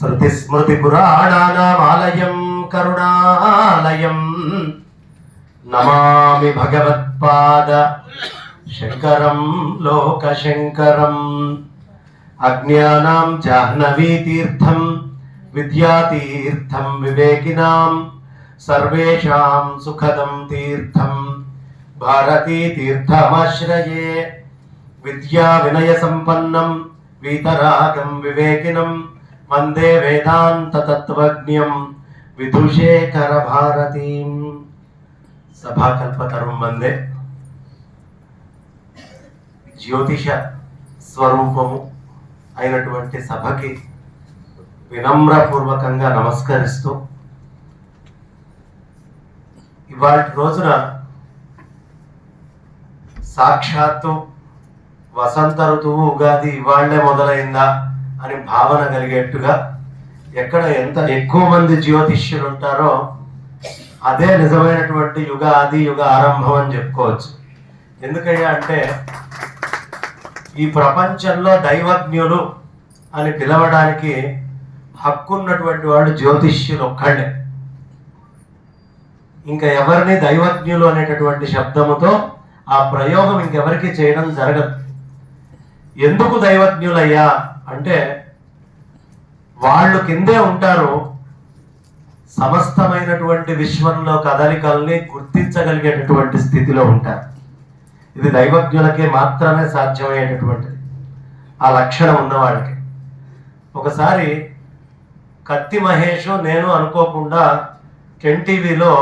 श्रुतिस्मृतिपुराणानामालयं करुणालयं नमामि भगवत्पाद शंकरं लोकशंकरम् अज्ञानां जाह्नवीतीर्थं विद्यातीर्थं विवेकिनां सर्वेषां सुखदं तीर्थं भारतीतीर्थमाश्रये विद्या विनय संपन्नं वीतरागं विवेकिनं वंदे वेदांत तत्वज्ञं विदुषेखर भारतीं सभाकल्पतरुं वंदे। ज्योतिष స్వరూపము అయినటువంటి సభకి వినమ్రపూర్వకంగా నమస్కరిస్తూ ఇవాళ రోజున సాక్షాత్తు వసంత ఋతువు ఉగాది ఇవాళ్లే మొదలైందా అని భావన కలిగేట్టుగా ఎక్కడ ఎంత ఎక్కువ మంది జ్యోతిష్యులు ఉంటారో అదే నిజమైనటువంటి యుగ ఆది యుగ ఆరంభం అని చెప్పుకోవచ్చు. ఎందుకయ్యా అంటే ఈ ప్రపంచంలో దైవజ్ఞులు అని పిలవడానికి హక్కున్నటువంటి వాళ్ళు జ్యోతిష్యులు ఒక్కళ్ళే. ఇంకా ఎవరిని దైవజ్ఞులు అనేటటువంటి శబ్దముతో ఆ ప్రయోగం ఇంకెవరికి చేయడం జరగదు. ఎందుకు దైవజ్ఞులయ్యా అంటే వాళ్ళు కిందే ఉంటారు, సమస్తమైనటువంటి విశ్వంలో కదలికల్ని గుర్తించగలిగేటటువంటి స్థితిలో ఉంటారు. ఇది దైవజ్ఞులకే మాత్రమే సాధ్యమయ్యేటటువంటిది, ఆ లక్షణం ఉన్న వాళ్ళకి. ఒకసారి కత్తి మహేష్ నేను అనుకోకుండా కెన్టీవీలో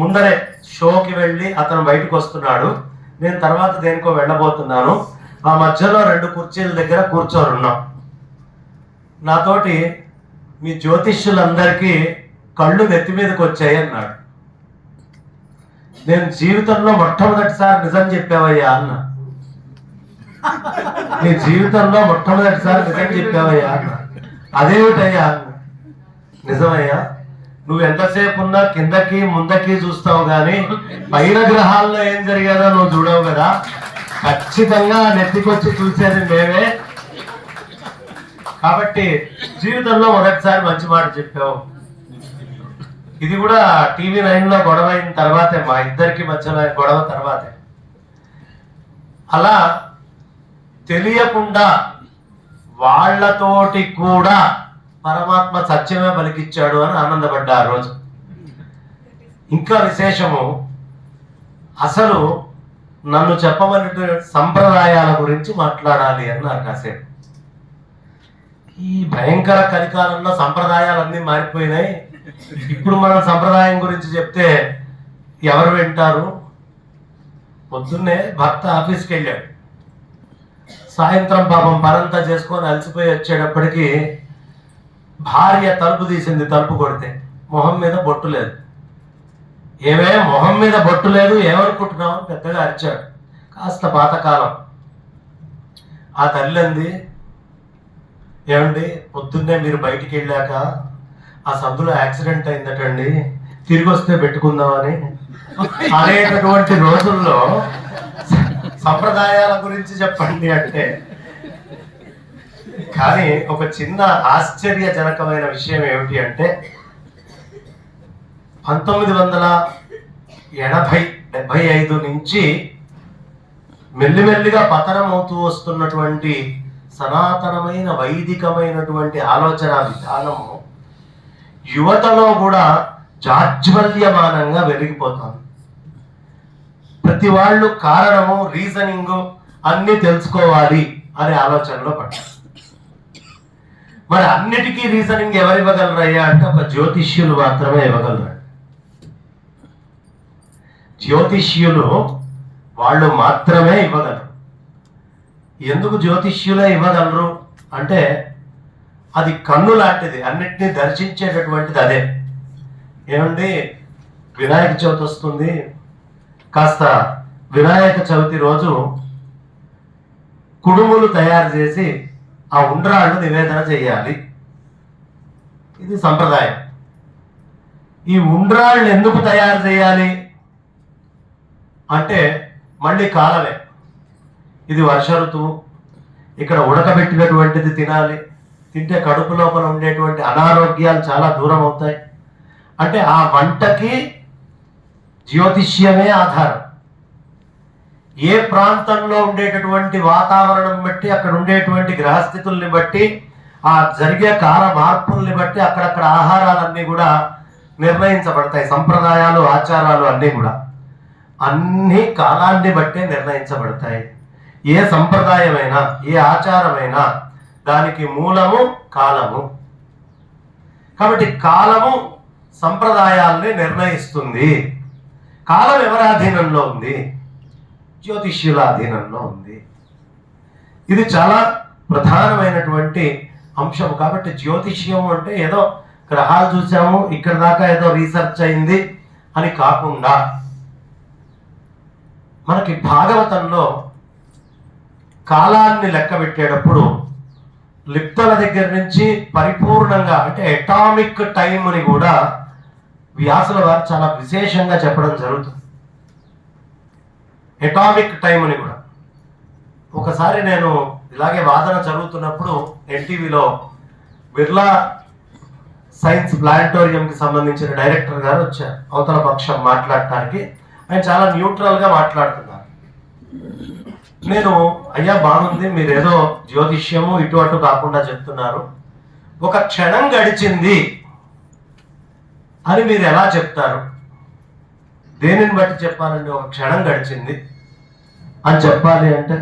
ముందరే షోకి వెళ్ళి అతను బయటకు వస్తున్నాడు, నేను తర్వాత దేనికో వెళ్ళబోతున్నాను. ఆ మధ్యలో 2 కుర్చీల దగ్గర కూర్చొని ఉన్నాం. నాతోటి మీ జ్యోతిష్యులందరికీ కళ్ళు నెత్తి మీదకి వచ్చాయి అన్నాడు. నేను జీవితంలో మొట్టమొదటిసారి నిజం చెప్పావయ్యా అన్న. నీ జీవితంలో మొట్టమొదటిసారి నిజం చెప్పావయ్యా అన్న. అదేమిటయ్యా అన్న. నిజమయ్యా, నువ్వు ఎంతసేపు ఉన్నా కిందకి ముందకి చూస్తావు కానీ పైన గ్రహాల్లో ఏం జరిగాదో నువ్వు చూడవు కదా. ఖచ్చితంగా నెత్తికొచ్చి చూసేది మేమే, కాబట్టి జీవితంలో మొదటిసారి మంచి మాట చెప్పావు. ఇది కూడా టీవీ 9లో గొడవ అయిన తర్వాతే, మా ఇద్దరికి మధ్యలో గొడవ తర్వాతే. అలా తెలియకుండా వాళ్లతోటి కూడా పరమాత్మ సత్యమే పలికిచ్చాడు అని ఆనందపడ్డా ఆ రోజు. ఇంకా విశేషము, అసలు నన్ను చెప్పమని సంప్రదాయాల గురించి మాట్లాడాలి అన్నారు కాసేపు. ఈ భయంకర కలికాలంలో సంప్రదాయాలన్నీ మారిపోయినాయి. ఇప్పుడు మనం సంప్రదాయం గురించి చెప్తే ఎవరు వింటారు? పొద్దున్నే భర్త ఆఫీస్కి వెళ్ళాడు, సాయంత్రం పాపం పనంతా చేసుకొని అలసిపోయి వచ్చేటప్పటికి భార్య తలుపు తీసింది. తలుపు కొడితే మొహం మీద బొట్టు లేదు. ఏమే మొహం మీద బొట్టు లేదు, ఏమనుకుంటున్నావు పెద్దగా అరిచాడు. కాస్త పాతకాలం. ఆ తల్లి అంది, ఏమండి పొద్దున్నే మీరు బయటికి వెళ్ళాక ఆ సందులో యాక్సిడెంట్ అయిందటండి, తిరిగి వస్తే పెట్టుకుందామని. అనేటటువంటి రోజుల్లో సంప్రదాయాల గురించి చెప్పండి అంటే. కానీ ఒక చిన్న ఆశ్చర్యజనకమైన విషయం ఏమిటి అంటే 1975 నుంచి మెల్లిమెల్లిగా పతనం అవుతూ వస్తున్నటువంటి సనాతనమైన వైదికమైనటువంటి ఆలోచన విధానము యువతలో కూడా జాజ్వల్యమానంగా వెలిగిపోతాను. ప్రతి వాళ్ళు కారణము, రీజనింగ్ అన్ని తెలుసుకోవాలి అనే ఆలోచనలో పడ్డారు. మరి అన్నిటికీ రీజనింగ్ ఎవరు ఇవ్వగలరయ్యా అంటే ఒక జ్యోతిష్యులు మాత్రమే ఇవ్వగలరు. జ్యోతిష్యులు వాళ్ళు మాత్రమే ఇవ్వగలరు. ఎందుకు జ్యోతిష్యులే ఇవ్వగలరు అంటే అది కన్ను లాంటిది, అన్నిటినీ దర్శించేటటువంటిది అదే. ఏమండి వినాయక చవితి వస్తుంది, కాస్త వినాయక చవితి రోజు కుడుములు తయారు చేసి ఆ ఉండ్రాళ్ళు నివేదన చేయాలి. ఇది సంప్రదాయం. ఈ ఉండ్రాళ్ళు ఎందుకు తయారు చేయాలి అంటే మళ్ళీ కాలమే. ఇది వర్ష ఋతువు, ఇక్కడ ఉడకబెట్టినటువంటిది తినాలి, తింటే కడుపు లోపల ఉండేటువంటి అనారోగ్యాలు చాలా దూరం అవుతాయి. అంటే ఆ వంటకి జ్యోతిష్యమే ఆధారం. ఏ ప్రాంతంలో ఉండేటటువంటి వాతావరణం బట్టి, అక్కడ ఉండేటువంటి గ్రహస్థితుల్ని బట్టి, ఆ జరిగే కాల మార్పుల్ని బట్టి అక్కడక్కడ ఆహారాలన్నీ కూడా నిర్ణయించబడతాయి. సంప్రదాయాలు, ఆచారాలు అన్నీ కూడా అన్ని కాలాన్ని బట్టే నిర్ణయించబడతాయి. ఏ సంప్రదాయమైనా, ఏ ఆచారమైనా దానికి మూలము కాలము. కాబట్టి కాలము సంప్రదాయాల్ని నిర్ణయిస్తుంది. కాలం ఎవరి అధీనంలో ఉంది? జ్యోతిష్యుల అధీనంలో ఉంది. ఇది చాలా ప్రధానమైనటువంటి అంశం. కాబట్టి జ్యోతిష్యం అంటే ఏదో గ్రహాలు చూసాము, ఇక్కడ దాకా ఏదో రీసెర్చ్ అయింది అని కాకుండా, మనకి భాగవతంలో కాలాన్ని లెక్క పెట్టేటప్పుడు లిప్తల దగ్గర నుంచి పరిపూర్ణంగా, అంటే అటామిక్ టైంని కూడా వ్యాసుల వారు చాలా విశేషంగా చెప్పడం జరుగుతుంది. అటామిక్ టైంని కూడా ఒకసారి నేను ఇలాగే వాదన జరుగుతున్నప్పుడు ఎన్టీవీలో బిర్లా సైన్స్ ప్లానిటోరియంకి సంబంధించిన డైరెక్టర్ గారు వచ్చారు అవతల పక్షం మాట్లాడటానికి. ఆయన చాలా న్యూట్రల్గా మాట్లాడుతున్నారు. నేను అయ్యా బాగుంది, మీరు ఏదో జ్యోతిష్యము ఇటు అటు కాకుండా చెప్తున్నారు, ఒక క్షణం గడిచింది అని మీరు ఎలా చెప్తారు? దేనిని బట్టి చెప్పాలండి ఒక క్షణం గడిచింది అని చెప్పాలి అంటే?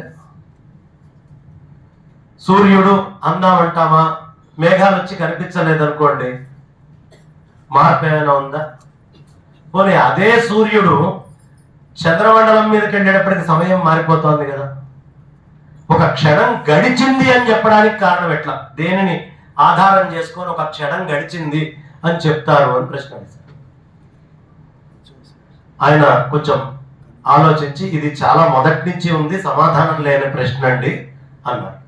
సూర్యుడు అందామంటామా? మేఘాలు వచ్చి కనిపించలేదనుకోండి, మార్పు ఏమైనా ఉందా? పోనీ అదే సూర్యుడు చంద్రమండలం మీదకి వెళ్ళేటప్పటికి సమయం మారిపోతోంది కదా. ఒక క్షణం గడిచింది అని చెప్పడానికి కారణం ఎట్లా? దేనిని ఆధారం చేసుకొని ఒక క్షణం గడిచింది అని చెప్తారు అని ప్రశ్న వేశారు. ఆయన కొంచెం ఆలోచించి, ఇది చాలా మొదటి నుంచి ఉంది, సమాధానం లేని ప్రశ్న అండి అన్నారు.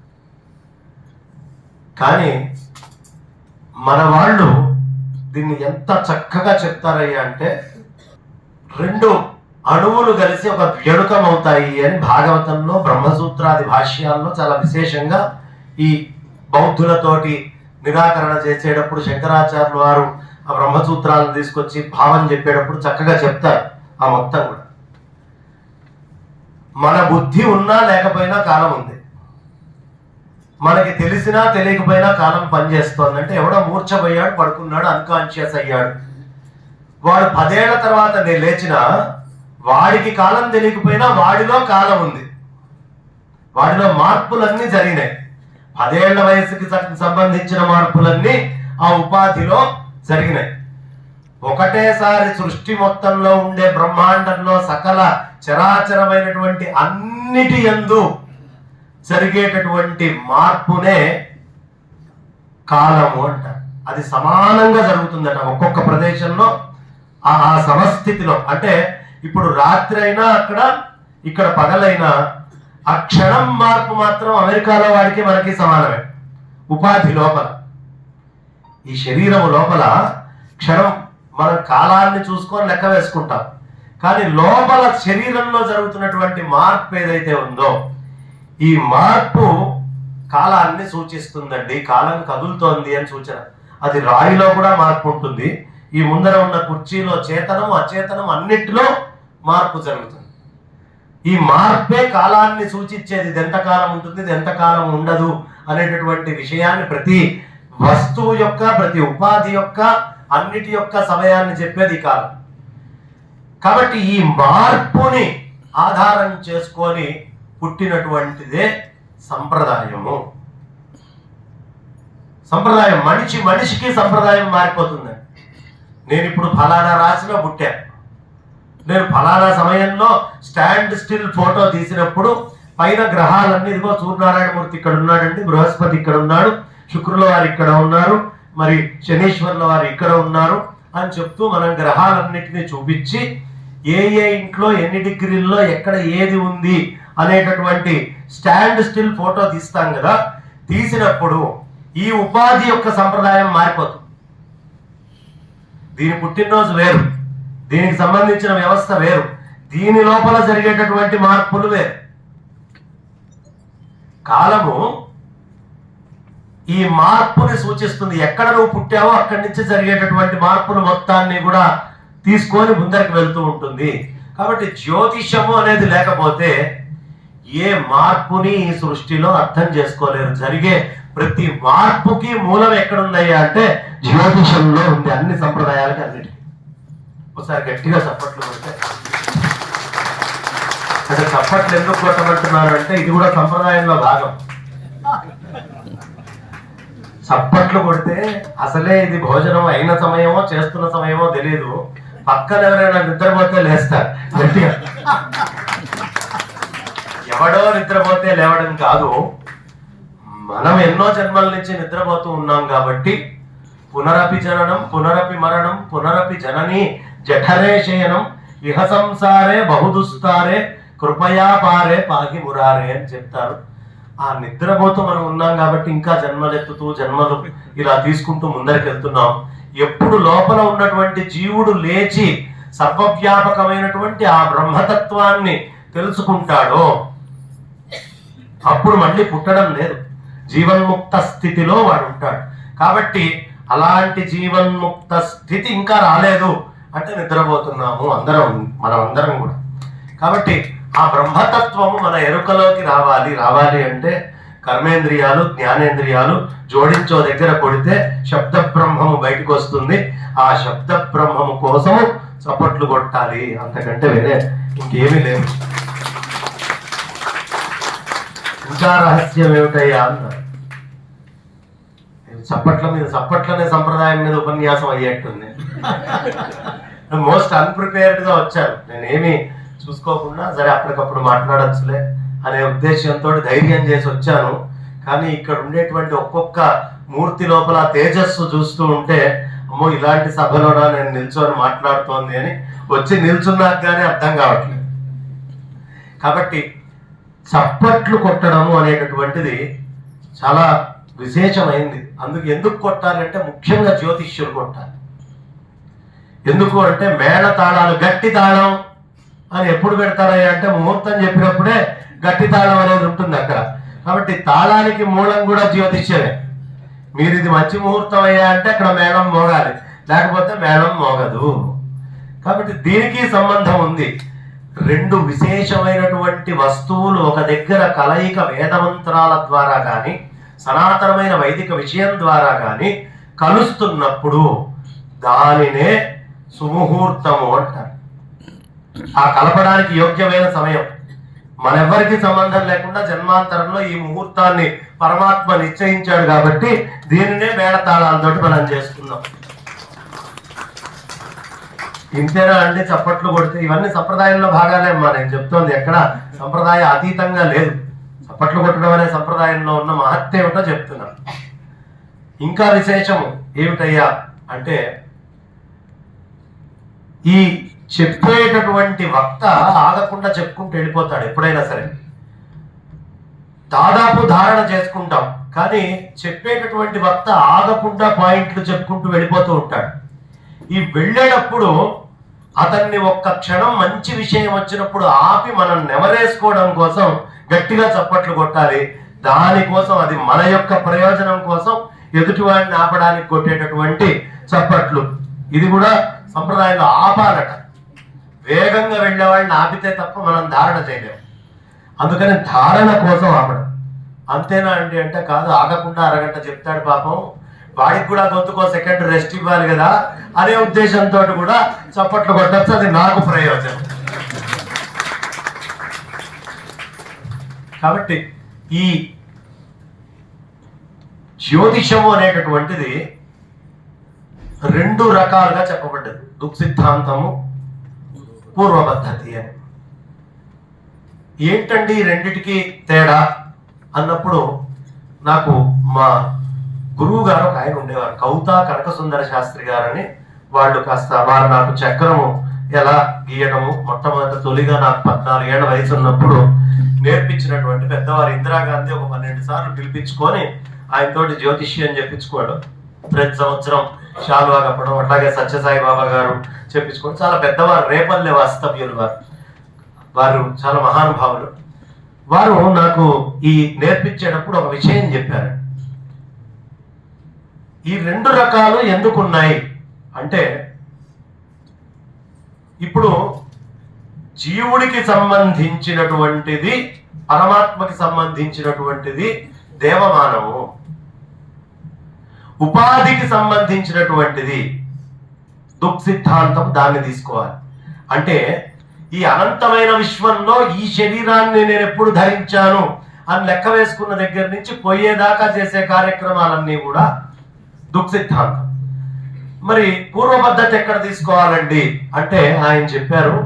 కానీ మన వాళ్ళు దీన్ని ఎంత చక్కగా చెప్తారయ్యా అంటే, 2 అణువులు కలిసి ఒక వ్యడుకం అవుతాయి అని భాగవతంలో బ్రహ్మసూత్రాది భాష్యాల్లో చాలా విశేషంగా, ఈ బౌద్ధులతోటి నిరాకరణ చేసేటప్పుడు శంకరాచార్యులు వారు ఆ బ్రహ్మసూత్రాలను తీసుకొచ్చి భావం చెప్పేటప్పుడు చక్కగా చెప్తారు. ఆ మొత్తం కూడా మన బుద్ధి ఉన్నా లేకపోయినా కాలం ఉంది, మనకి తెలిసినా తెలియకపోయినా కాలం పనిచేస్తోంది. అంటే ఎవడో మూర్ఛపోయాడు, పడుకున్నాడు, అన్కాన్షియస్ అయ్యాడు, వాడు 10 ఏళ్ల తర్వాత నేను లేచినా వాడికి కాలం తెలియకపోయినా వాడిలో కాలం ఉంది, వాడిలో మార్పులన్నీ జరిగినాయి. 10 ఏళ్ల వయసుకి సంబంధించిన మార్పులన్నీ ఆ ఉపాధిలో జరిగినాయి. ఒకటేసారి సృష్టి మొత్తంలో ఉండే బ్రహ్మాండంలో సకల చరాచరమైనటువంటి అన్నిటి యందు జరిగేటటువంటి మార్పునే కాలము అంటారు. అది సమానంగా జరుగుతుందట ఒక్కొక్క ప్రదేశంలో, ఆ సమస్థితిలో. అంటే ఇప్పుడు రాత్రి అయినా అక్కడ, ఇక్కడ పగలైనా ఆ క్షణం మార్పు మాత్రం అమెరికాలో వాడికి మనకి సమానమే. ఉపాధి లోపల, ఈ శరీరం లోపల క్షణం మనం కాలాన్ని చూసుకొని లెక్క వేసుకుంటాం. కానీ లోపల శరీరంలో జరుగుతున్నటువంటి మార్పు ఏదైతే ఉందో, ఈ మార్పు కాలాన్ని సూచిస్తుందండి. కాలం కదులుతోంది అని సూచన. అది రాయిలో కూడా మార్పు ఉంటుంది. ఈ ముందర ఉన్న కుర్చీలో చేతనం అచేతనం అన్నిటిలో మార్పు జరుగుతుంది. ఈ మార్పే కాలాన్ని సూచించేది. ఇది ఎంతకాలం ఉంటుంది, ఇది ఎంతకాలం ఉండదు అనేటటువంటి విషయాన్ని ప్రతి వస్తువు యొక్క, ప్రతి ఉపాధి యొక్క, అన్నిటి యొక్క సమయాన్ని చెప్పేది కాలం. కాబట్టి ఈ మార్పుని ఆధారం చేసుకొని పుట్టినటువంటిదే సంప్రదాయము. సంప్రదాయం మనిషికి సంప్రదాయం మారిపోతుందండి. నేను ఇప్పుడు ఫలానా రాశిలో పుట్టాను, నేను ఫలానా సమయంలో స్టాండ్ స్టిల్ ఫోటో తీసినప్పుడు పైన గ్రహాలన్నీ, ఇదిగో సూర్యనారాయణమూర్తి ఇక్కడ ఉన్నాడండి, బృహస్పతి ఇక్కడ ఉన్నాడు, శుక్రుల వారు ఇక్కడ ఉన్నారు, మరి శనీశ్వరుల వారు ఇక్కడ ఉన్నారు అని చెప్తూ మనం గ్రహాలన్నిటినీ చూపించి ఏ ఇంట్లో ఎన్ని డిగ్రీల్లో ఎక్కడ ఏది ఉంది అనేటటువంటి స్టాండ్ స్టిల్ ఫోటో తీస్తాం కదా. తీసినప్పుడు ఈ ఉపాధి యొక్క సంప్రదాయం మారిపోతుంది. దీని పుట్టినరోజు వేరు, దీనికి సంబంధించిన వ్యవస్థ వేరు, దీని లోపల జరిగేటటువంటి మార్పులు వేరు. కాలము ఈ మార్పుని సూచిస్తుంది. ఎక్కడ నువ్వు పుట్టావో అక్కడి నుంచి జరిగేటటువంటి మార్పును మొత్తాన్ని కూడా తీసుకొని ముందరికి వెళ్తూ ఉంటుంది. కాబట్టి జ్యోతిషము అనేది లేకపోతే ఏ మార్పుని ఈ సృష్టిలో అర్థం చేసుకోలేరు. జరిగే ప్రతి మార్పుకి మూలం ఎక్కడుందయ్యా అంటే జ్యోతిషంలో ఉంది, అన్ని సంప్రదాయాలకి అన్నిటికీ. ఒకసారి గట్టిగా చప్పట్లు కొడితే, అంటే చప్పట్లు ఎందుకు కొట్టమంటున్నారు అంటే ఇది కూడా సంప్రదాయంలో భాగం. చప్పట్లు కొడితే అసలే ఇది భోజనం అయిన సమయమో చేస్తున్న సమయమో తెలియదు, పక్కన ఎవరైనా నిద్రపోతే లేస్తారు గట్టిగా. ఎవడో నిద్రపోతే లేవడం కాదు, మనం ఎన్నో జన్మల నుంచి నిద్రపోతూ ఉన్నాం కాబట్టి పునరపి జననం పునరపి మరణం పునరపి జనని జఠరే శయనం ఇహ సంసారే బహుదుస్తారే కృపయా పారే పాగి మురారే అని చెప్తారు. ఆ నిద్రపోతూ మనం ఉన్నాం కాబట్టి ఇంకా జన్మలెత్తుతూ జన్మలు ఇలా తీసుకుంటూ ముందరికి వెళ్తున్నాం. ఎప్పుడు లోపల ఉన్నటువంటి జీవుడు లేచి సర్వవ్యాపకమైనటువంటి ఆ బ్రహ్మతత్వాన్ని తెలుసుకుంటాడో అప్పుడు మళ్ళీ పుట్టడం లేదు, జీవన్ముక్త స్థితిలో వాడు ఉంటాడు. కాబట్టి అలాంటి జీవన్ముక్త స్థితి ఇంకా రాలేదు అంటే నిద్రపోతున్నాము మనం అందరం కూడా. కాబట్టి ఆ బ్రహ్మతత్వము మన ఎరుకలోకి రావాలి అంటే కర్మేంద్రియాలు జ్ఞానేంద్రియాలు జోడించో దగ్గర కొడితే శబ్ద బ్రహ్మము బయటకు వస్తుంది. ఆ శబ్ద బ్రహ్మము కోసము చప్పట్లు కొట్టాలి, అంతకంటే వేరే ఇంకేమీ లేదు. ఇంకా రహస్యం ఏమిటయ్యా అన్నారు. చప్పట్లనే సంప్రదాయం మీద ఉపన్యాసం అయ్యేట్టుంది. మోస్ట్ అన్ప్రిపేర్డ్ గా వచ్చాను, నేనేమి చూసుకోకుండా సరే అప్పటికప్పుడు మాట్లాడచ్చులే అనే ఉద్దేశంతో ధైర్యం చేసి వచ్చాను. కానీ ఇక్కడ ఉండేటువంటి ఒక్కొక్క మూర్తి లోపల తేజస్సు చూస్తూ ఉంటే అమ్మో ఇలాంటి సభలోనా నేను నిల్చొని మాట్లాడుతోంది అని వచ్చి నిల్చున్నాక కానీ అర్థం కావట్లేదు. కాబట్టి చప్పట్లు కొట్టడము అనేటటువంటిది చాలా విశేషమైంది. ఎందుకు కొట్టాలంటే ముఖ్యంగా జ్యోతిష్యులు కొట్టాలి. ఎందుకు అంటే మేళ తాళాలు, గట్టి తాళం అని ఎప్పుడు పెడతారయ్యా అంటే ముహూర్తం చెప్పినప్పుడే గట్టి తాళం అనేది ఉంటుంది అక్కడ. కాబట్టి తాళానికి మూలం కూడా జ్యోతిష్యమే. మీరు ఇది మంచి ముహూర్తం అయ్యా అంటే అక్కడ మేళం మోగాలి, లేకపోతే మేళం మోగదు. కాబట్టి దీనికి సంబంధం ఉంది. రెండు విశేషమైనటువంటి వస్తువులు ఒక దగ్గర కలయిక వేదమంత్రాల ద్వారా కానీ సనాతనమైన వైదిక విషయం ద్వారా కానీ కలుస్తున్నప్పుడు దానినే సుముహూర్తము అంటారు. ఆ కలపడానికి యోగ్యమైన సమయం. మనెవ్వరికి సంబంధం లేకుండా జన్మాంతరంలో ఈ ముహూర్తాన్ని పరమాత్మ నిశ్చయించాడు కాబట్టి దీనినే మేళతాళాలతో మనం చేసుకుందాం. ఇంతేనా అండి చప్పట్లు కొడితే? ఇవన్నీ సంప్రదాయంలో భాగాలే అమ్మా, నేను చెప్తోంది ఎక్కడ సంప్రదాయ అతీతంగా లేదు. చప్పట్లు కొట్టడం అనే సంప్రదాయంలో ఉన్న మహత్యం ఏమిటో చెప్తున్నాను. ఇంకా విశేషము ఏమిటయ్యా అంటే ఈ చెప్పేటటువంటి వక్త ఆగకుండా చెప్పుకుంటూ వెళ్ళిపోతాడు. ఎప్పుడైనా సరే దాదాపు ధారణ చేసుకుంటాం, కానీ చెప్పేటటువంటి వక్త ఆగకుండా పాయింట్లు చెప్పుకుంటూ వెళ్ళిపోతూ ఉంటాడు. ఈ వెళ్ళేటప్పుడు అతన్ని ఒక్క క్షణం మంచి విషయం వచ్చినప్పుడు ఆపి మనం నెమరేసుకోవడం కోసం గట్టిగా చప్పట్లు కొట్టాలి. దానికోసం అది మన యొక్క ప్రయోజనం కోసం ఎదుటివాడిని ఆపడానికి కొట్టేటటువంటి చప్పట్లు. ఇది కూడా సంప్రదాయంలో ఆపాలట. వేగంగా వెళ్ళేవాడిని ఆపితే తప్ప మనం ధారణ చేయలేము. అందుకని ధారణ కోసం ఆపడం. అంతేనా అండి అంటే కాదు, ఆగకుండా అరగంట చెప్తాడు పాపం, వాడికి కూడా గొంతుకో సెకండ్ రెస్ట్ ఇవ్వాలి కదా అనే ఉద్దేశంతో కూడా చప్పట్లు కొట్టచ్చు, అది నాకు ప్రయోజనం. కాబట్టి ఈ జ్యోతిషము అనేటటువంటిది రెండు రకాలుగా చెప్పబడ్డది, దుక్ సిద్ధాంతము, పూర్వ పద్ధతి అని. ఏంటండి రెండిటికి తేడా అన్నప్పుడు నాకు మా గురువు గారు ఒక ఆయన ఉండేవారు, కౌతా కనకసుందర శాస్త్రి గారని. వారు నాకు చక్రము ఎలా గీయడము మొట్టమొదటి తొలిగా నాకు 14 ఏళ్ల వయసు ఉన్నప్పుడు నేర్పించినటువంటి పెద్దవారు. ఇందిరాగాంధీ ఒక 12 సార్లు పిలిపించుకొని ఆయనతోటి జ్యోతిష్యం చెప్పించుకోవడం, ప్రతి సంవత్సరం శాలువా కప్పడం, అట్లాగే సత్యసాయి బాబా గారు చెప్పించుకోవడం. చాలా పెద్దవారు, రేపల్లె వాస్తవ్యులు వారు చాలా మహానుభావులు. వారు నాకు ఈ నేర్పించేటప్పుడు ఒక విషయం చెప్పారు. ఈ రెండు రకాలు ఎందుకున్నాయి అంటే, ఇప్పుడు జీవుడికి సంబంధించినటువంటిది, పరమాత్మకి సంబంధించినటువంటిది దేవమానము, ఉపాధికి సంబంధించినటువంటిది దుఃఖ సిద్ధాంతం. దాన్ని తీసుకోవాలి. అంటే ఈ అనంతమైన విశ్వంలో ఈ శరీరాన్ని నేను ఎప్పుడు ధరించాను అని లెక్క వేసుకున్న దగ్గర నుంచి పోయేదాకా చేసే కార్యక్రమాలన్నీ కూడా దుఃఖ సిద్ధాంతం. మరి పూర్వ పద్ధతి ఎక్కడ తీసుకోవాలండి అంటే ఆయన చెప్పారు,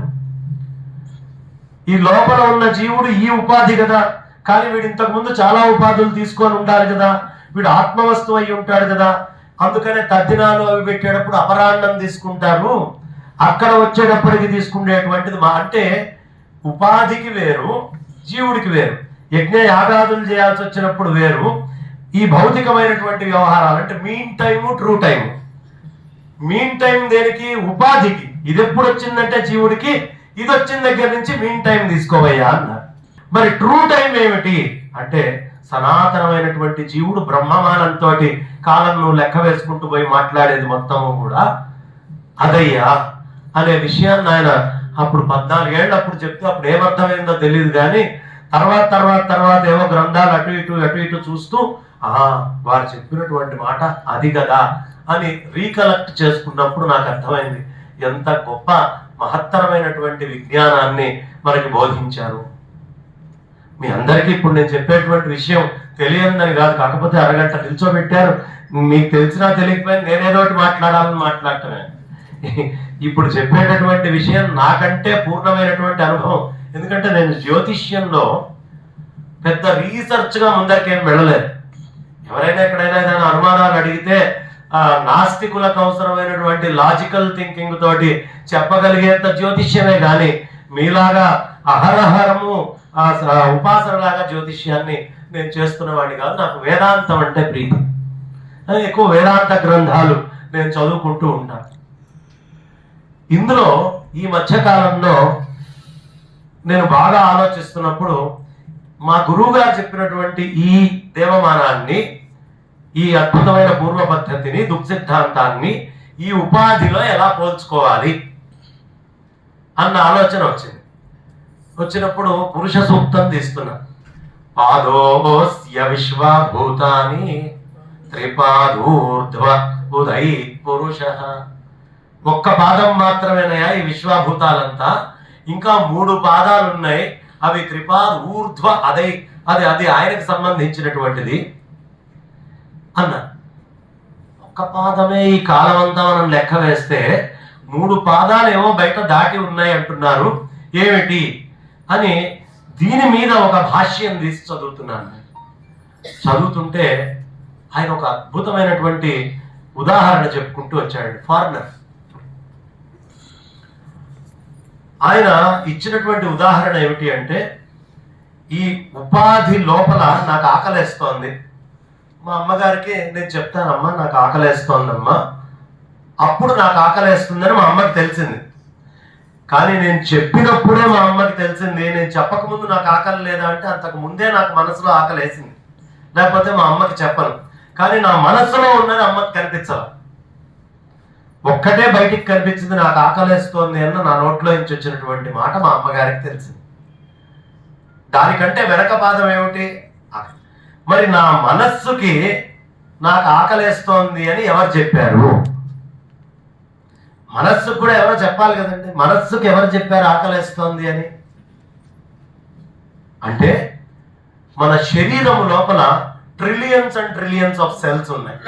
ఈ లోపల ఉన్న జీవుడు ఈ ఉపాధి కదా, కానీ వీడు ఇంతకు ముందు చాలా ఉపాధులు తీసుకొని ఉండాలి కదా, వీడు ఆత్మవస్తువు అయి ఉంటాడు కదా, అందుకనే తద్దినాలు అవి పెట్టేటప్పుడు అపరాన్నం తీసుకుంటారు, అక్కడ వచ్చేటప్పటికి తీసుకునేటువంటిది అంటే ఉపాధికి వేరు, జీవుడికి వేరు. యజ్ఞ యాగాదులు చేయాల్సి వచ్చినప్పుడు వేరు, ఈ భౌతికమైనటువంటి వ్యవహారాలు అంటే mean time, true time. Mean time దేనికి? ఉపాధికి. ఇది ఎప్పుడు వచ్చిందంటే జీవుడికి, ఇది వచ్చిన దగ్గర నుంచి మీన్ టైం తీసుకోవయ్యా అన్నారు. మరి ట్రూ టైం ఏమిటి అంటే, సనాతనమైనటువంటి జీవుడు బ్రహ్మమానంతో కాలం నువ్వు లెక్క వేసుకుంటూ పోయి మాట్లాడేది మొత్తము కూడా అదయ్యా అనే విషయాన్ని ఆయన అప్పుడు 14 ఏళ్ళు అప్పుడు చెప్తే అప్పుడు ఏమర్థమైందో తెలియదు, కానీ తర్వాత ఏవో గ్రంథాలు అటు ఇటు చూస్తూ వారు చెప్పినటువంటి మాట అది కదా అని రీకలెక్ట్ చేసుకున్నప్పుడు నాకు అర్థమైంది ఎంత గొప్ప మహత్తరమైనటువంటి విజ్ఞానాన్ని మనకి బోధించారు. మీ అందరికీ ఇప్పుడు నేను చెప్పేటువంటి విషయం తెలియదని కాదు, కాకపోతే అరగంట నిల్చోబెట్టారు, మీకు తెలిసినా తెలియకపోయినా నేనేదోటి మాట్లాడాలని మాట్లాడటమే. ఇప్పుడు చెప్పేటటువంటి విషయం నాకంటే పూర్ణమైనటువంటి అనుభవం. ఎందుకంటే నేను జ్యోతిష్యంలో పెద్ద రీసెర్చ్గా ముందరికేం వెళ్ళలేదు. ఎవరైనా ఎక్కడైనా ఏదైనా అనుమానాలు అడిగితే నాస్తికులకు అవసరమైనటువంటి లాజికల్ థింకింగ్ తోటి చెప్పగలిగేంత జ్యోతిష్యమే కానీ మీలాగా అహరహరము ఉపాసనలాగా జ్యోతిష్యాన్ని నేను చేస్తున్నవాడిని కాదు. నాకు వేదాంతం అంటే ప్రీతి, ఎక్కువ వేదాంత గ్రంథాలు నేను చదువుకుంటూ ఉంటాను. ఇందులో ఈ మధ్యకాలంలో నేను బాగా ఆలోచిస్తున్నప్పుడు మా గురువు గారు చెప్పినటువంటి ఈ దేవమానాన్ని, ఈ అద్భుతమైన పూర్వ పద్ధతిని, దుఃఖ సిద్ధాంతాన్ని ఈ ఉపాధిలో ఎలా పోల్చుకోవాలి అన్న ఆలోచన వచ్చినప్పుడు పురుష సూక్తం తీస్తున్నా. పాదోస్య విశ్వభూతాని త్రిపాదూర్ధ్వ ఉదై పురుష. ఒక్క పాదం మాత్రమేనయా ఈ విశ్వభూతాలంతా, ఇంకా 3 పాదాలు ఉన్నాయి, అవి త్రిపాద్ ఊర్ధ్వ అది ఆయనకు సంబంధించినటువంటిది అన్న. ఒక్క పాదమే ఈ కాలమంతా మనం లెక్క వేస్తే 3 పాదాలు ఏమో బయట దాటి ఉన్నాయి అంటున్నారు, ఏమిటి అని దీని మీద ఒక భాష్యం తీసి చదువుతున్నాను. చదువుతుంటే ఆయన ఒక అద్భుతమైనటువంటి ఉదాహరణ చెప్పుకుంటూ వచ్చాడు. ఫారినర్ ఆయన ఇచ్చినటువంటి ఉదాహరణ ఏమిటి అంటే, ఈ ఉపాధి లోపల నాకు ఆకలేస్తోంది, మా అమ్మగారికి నేను చెప్తానమ్మా నాకు ఆకలేస్తోందమ్మా, అప్పుడు నాకు ఆకలేస్తుందని మా అమ్మకి తెలిసింది. కానీ నేను చెప్పినప్పుడే మా అమ్మకి తెలిసింది, నేను చెప్పకముందు నాకు ఆకలి లేదా అంటే అంతకు ముందే నాకు మనసులో ఆకలేసింది, లేకపోతే మా అమ్మకి చెప్పను. కానీ నా మనసులో ఉన్నది అమ్మకి కనిపించాలి. ఒక్కటే బయటికి కనిపించింది, నాకు ఆకలేస్తోంది అన్న నా నోట్లో నుంచి వచ్చినటువంటి మాట మా అమ్మగారికి తెలిసింది. దానికంటే వెనక పాదం ఏమిటి? మరి నా మనస్సుకి నాకు ఆకలేస్తోంది అని ఎవరు చెప్పారు? మనస్సుకు కూడా ఎవరో చెప్పాలి కదండి. మనస్సుకి ఎవరు చెప్పారు ఆకలేస్తోంది అని? అంటే మన శరీరం లోపల trillions and trillions of cells ఉన్నాయి.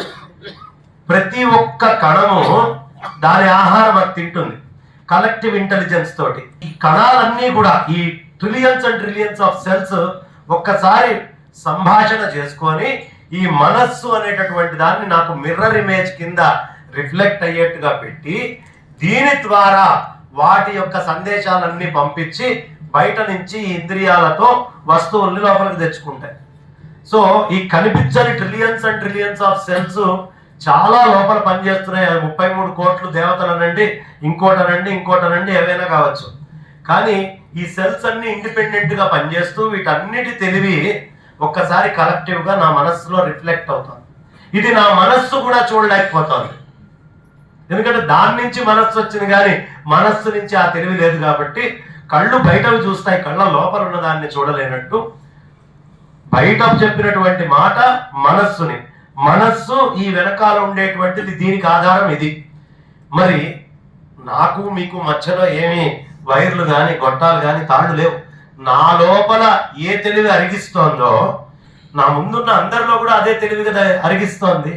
ప్రతి ఒక్క కణము దాని ఆహారం అది తింటుంది కలెక్టివ్ ఇంటెలిజెన్స్ తోటి. ఈ కణాలన్నీ కూడా, ఈ trillions and trillions of cells ఒక్కసారి సంభాషణ చేసుకొని ఈ మనస్సు అనేటటువంటి దాన్ని నాకు మిర్రర్ ఇమేజ్ కింద రిఫ్లెక్ట్ అయ్యేట్టుగా పెట్టి దీని ద్వారా వాటి యొక్క సందేశాలన్నీ పంపించి బయట నుంచి ఇంద్రియాలతో వస్తువుల్ని లోపలికి తెచ్చుకుంటాయి. సో ఈ కనిపించని trillions and trillions of cells చాలా లోపల పనిచేస్తున్నాయి. 33 కోట్లు దేవతలనండి, ఇంకోటనండి ఏవైనా కావచ్చు. కానీ ఈ సెల్స్ అన్ని ఇండిపెండెంట్ గా పనిచేస్తూ వీటన్నిటి తెలివి ఒక్కసారి కలెక్టివ్ గా నా మనస్సులో రిఫ్లెక్ట్ అవుతుంది. ఇది నా మనస్సు కూడా చూడలేకపోతోంది. ఎందుకంటే దాని నుంచి మనస్సు వచ్చింది, కానీ మనస్సు నుంచి ఆ తెలివి లేదు. కాబట్టి కళ్ళు బయటవి చూస్తాయి, కళ్ళ లోపల ఉన్న దాన్ని చూడలేనట్టు బయట చెప్పినటువంటి మాట మనస్సుని, మనస్సు ఈ వెనకాల ఉండేటువంటిది, దీనికి ఆధారం ఇది. మరి నాకు మీకు మధ్యలో ఏమి వైర్లు కానీ గొట్టాలు కానీ తాళ్ళు లేవు. నా లోపల ఏ తెలివి అరిగిస్తోందో నా ముందున్న అందరిలో కూడా అదే తెలివి కదా అరిగిస్తోంది.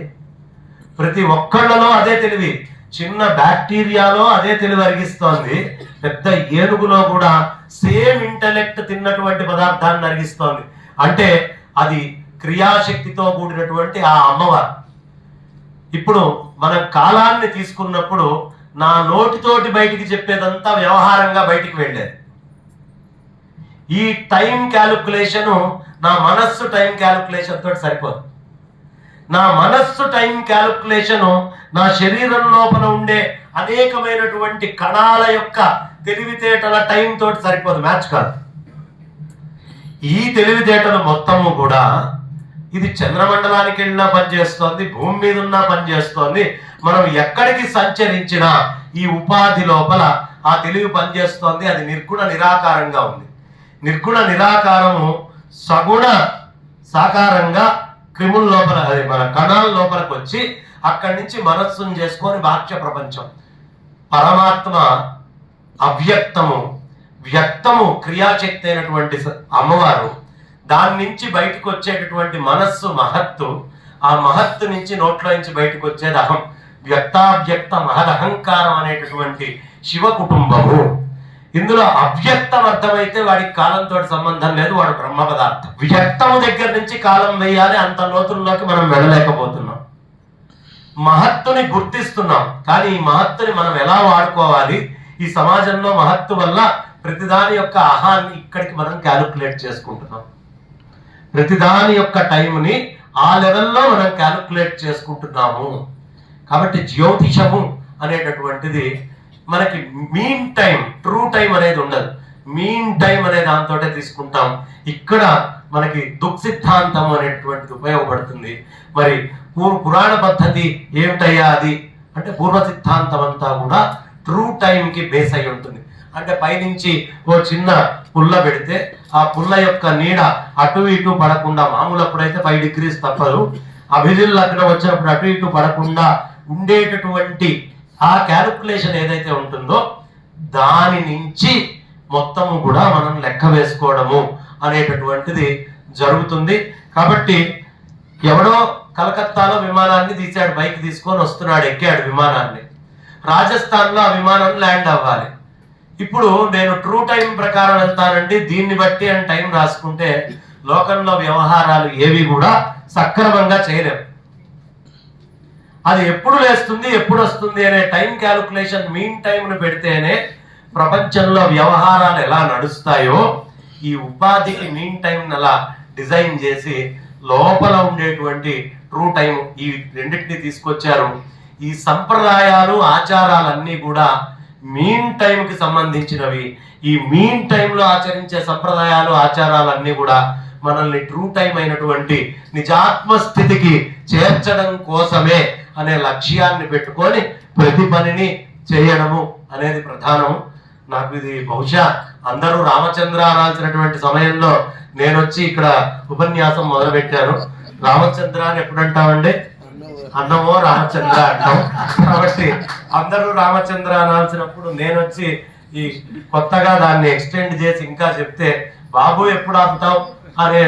ప్రతి ఒక్కళ్ళలో అదే తెలివి, చిన్న బ్యాక్టీరియాలో అదే తెలివి అరిగిస్తోంది, పెద్ద ఏనుగులో కూడా సేమ్ ఇంటెలెక్ట్ తిన్నటువంటి పదార్థాన్ని అరిగిస్తోంది. అంటే అది క్రియాశక్తితో కూడినటువంటి ఆ అమ్మవారు. ఇప్పుడు మన కాలాన్ని తీసుకున్నప్పుడు నా నోటితోటి బయటికి చెప్పేదంతా వ్యవహారంగా బయటికి వెళ్ళేది. ఈ టైం క్యాలిక్యులేషను నా మనస్సు టైం క్యాలిక్యులేషన్ తోటి సరిపోదు. నా మనస్సు టైం క్యాలిక్యులేషను నా శరీరం లోపల ఉండే అనేకమైనటువంటి కణాల యొక్క తెలివితేటల టైం తోటి సరిపోదు, మ్యాచ్ కాదు. ఈ తెలివితేటలు మొత్తము కూడా ఇది చంద్రమండలానికి వెళ్ళినా పనిచేస్తోంది, భూమి మీద ఉన్నా పనిచేస్తోంది. మనం ఎక్కడికి సంచరించినా ఈ ఉపాధి లోపల ఆ తెలివి పనిచేస్తోంది. అది నిర్గుణ నిరాకారంగా ఉంది. నిర్గుణ నిరాకారము సగుణ సాకారంగా క్రిముల లోపల, అది మన కణాల లోపలికి వచ్చి అక్కడి నుంచి మనస్సును చేసుకొని బాహ్య ప్రపంచం. పరమాత్మ అవ్యక్తము, వ్యక్తము క్రియాశక్తి అయినటువంటి అమ్మవారు. దాని నుంచి బయటకు వచ్చేటటువంటి మనస్సు మహత్తు. ఆ మహత్తు నుంచి నోట్లో నుంచి బయటకు వచ్చేది అహం. వ్యక్తావ్యక్త మహదహంకారం అనేటటువంటి శివ కుటుంబము. ఇందులో అవ్యక్తం అర్థమైతే వాడికి కాలంతో సంబంధం లేదు, వాడు బ్రహ్మ పదార్థం. వ్యక్తము దగ్గర నుంచి కాలం వేయాలి, అంత లోతుల్లోకి మనం వెళ్ళలేకపోతున్నాం. మహత్తుని గుర్తిస్తున్నాం, కానీ ఈ మహత్తుని మనం ఎలా వాడుకోవాలి? ఈ సమాజంలో మహత్తు వల్ల ప్రతిదాని యొక్క అహాన్ని ఇక్కడికి మనం క్యాలిక్యులేట్ చేసుకుంటున్నాం. ప్రతిదాని యొక్క టైంని ఆ లెవెల్లో మనం క్యాలిక్యులేట్ చేసుకుంటున్నాము. కాబట్టి జ్యోతిషము అనేటటువంటిది మనకి మీన్ టైం, ట్రూ టైం అనేది ఉండదు. మీన్ టైం అనే దాంతో తీసుకుంటాం. ఇక్కడ మనకి దుఃఖ సిద్ధాంతం అనేటువంటిది ఉపయోగపడుతుంది. మరి పురాణ పద్ధతి ఏమిటయ్యా అది అంటే, పూర్వ సిద్ధాంతం అంతా కూడా ట్రూ టైంకి బేస్ అయి ఉంటుంది. అంటే పైనుంచి ఓ చిన్న పుల్ల పెడితే ఆ పుల్ల యొక్క నీడ అటు ఇటు పడకుండా, మామూలు అప్పుడైతే 5 degrees తప్పదు, అభిజిల్ లగ్నం వచ్చినప్పుడు అటు ఇటు పడకుండా ఉండేటటువంటి ఆ క్యాలిక్యులేషన్ ఏదైతే ఉంటుందో దాని నుంచి మొత్తము కూడా మనం లెక్క వేసుకోవడము అనేటటువంటిది జరుగుతుంది. కాబట్టి ఎవడో కలకత్తాలో విమానాన్ని తీశాడు, బైక్ తీసుకొని వస్తున్నాడు, ఎక్కాడు విమానాన్ని. రాజస్థాన్లో ఆ విమానం ల్యాండ్ అవ్వాలి. ఇప్పుడు నేను ట్రూ టైం ప్రకారం వెళ్తానండి, దీన్ని బట్టి అని టైం రాసుకుంటే లోకంలో వ్యవహారాలు ఏవి కూడా సక్రమంగా చేయలేము. అది ఎప్పుడు లేస్తుంది ఎప్పుడు వస్తుంది అనే టైం క్యాలిక్యులేషన్ మీన్ టైంను పెడితేనే ప్రపంచంలో వ్యవహారాలు ఎలా నడుస్తాయో ఈ ఉపాధికి మీన్ టైం అలా డిజైన్ చేసి లోపల ఉండేటువంటి ట్రూ టైం ఈ రెండింటిని తీసుకొచ్చారు. ఈ సంప్రదాయాలు ఆచారాలన్నీ కూడా మీన్ టైంకి సంబంధించినవి. ఈ మీన్ టైంలో ఆచరించే సంప్రదాయాలు ఆచారాలన్నీ కూడా మనల్ని ట్రూ టైం అయినటువంటి నిజాత్మ స్థితికి చేర్చడం కోసమే అనే లక్ష్యాన్ని పెట్టుకొని ప్రతి పనిని చేయడము అనేది ప్రధానము. నాకు ఇది బహుశా అందరూ రామచంద్ర అనాల్సినటువంటి సమయంలో నేను వచ్చి ఇక్కడ ఉపన్యాసం మొదలు పెట్టాను. రామచంద్ర అని ఎప్పుడు అంటామండి? అన్నమో రామచంద్ర అంటాం. కాబట్టి అందరూ రామచంద్ర అనాల్సినప్పుడు నేను వచ్చి ఈ కొత్తగా దాన్ని ఎక్స్టెండ్ చేసి ఇంకా చెప్తే బాబు ఎప్పుడు ఆపుతావు అనే